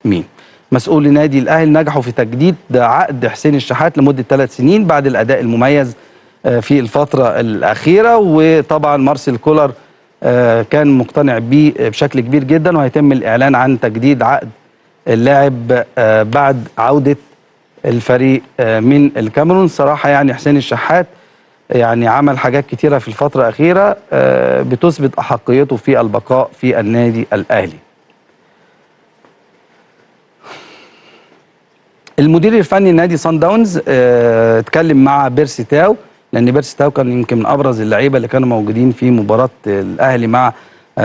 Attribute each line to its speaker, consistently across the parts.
Speaker 1: مين. مسؤولي نادي الاهلي نجحوا في تجديد عقد حسين الشحات لمده 3 سنين بعد الاداء المميز في الفتره الاخيره، وطبعا مارسيل كولر كان مقتنع بيه بشكل كبير جدا، وهيتم الاعلان عن تجديد عقد اللاعب بعد عوده الفريق من الكاميرون. صراحه يعني حسين الشحات يعني عمل حاجات كتيره في الفتره الاخيره بتثبت احقيته في البقاء في النادي الاهلي. المدير الفني لنادي صن داونز اتكلم مع بيرسي تاو، لان بيرسي تاو كان يمكن من ابرز اللعيبه اللي كانوا موجودين في مباراه الاهلي مع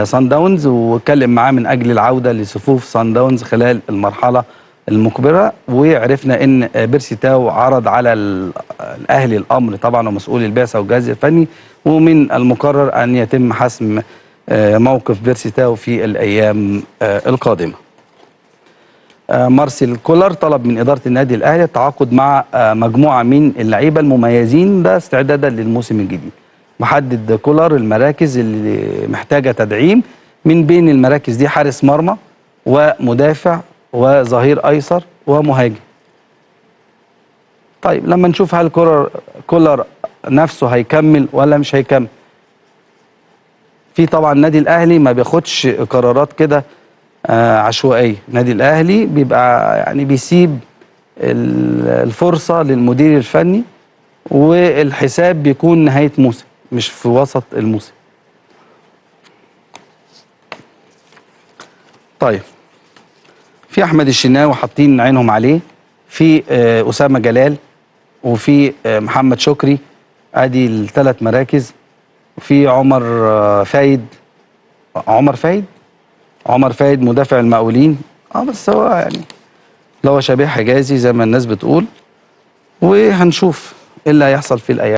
Speaker 1: صن داونز، واتكلم معاه من اجل العوده لصفوف صن داونز خلال المرحله المقبله. وعرفنا ان بيرسي تاو عرض على الاهلي الامر طبعا ومسؤول البعثه والجهاز الفني، ومن المقرر ان يتم حسم موقف بيرسي تاو في الايام القادمه. مارسيل كولر طلب من إدارة النادي الأهلي التعاقد مع مجموعة من اللعيبة المميزين ده استعدادا للموسم الجديد. محدد كولر المراكز اللي محتاجة تدعيم، من بين المراكز دي حارس مرمى ومدافع وظهير أيسر ومهاجم. طيب لما نشوف هل كولر نفسه هيكمل ولا مش هيكمل. في طبعا النادي الأهلي ما بياخدش قرارات كده عشوائيه، النادي الاهلي بيبقى يعني بيسيب الفرصه للمدير الفني، والحساب بيكون نهايه موسم مش في وسط الموسم. طيب في احمد الشناوي حاطين عينهم عليه، في اسامه جلال، وفي محمد شكري، ادي الثلاث مراكز، وفي عمر فايد مدافع المقاولين. بس هو يعني لو شبيه حجازي زي ما الناس بتقول، وهنشوف ايه اللي هيحصل في الايام.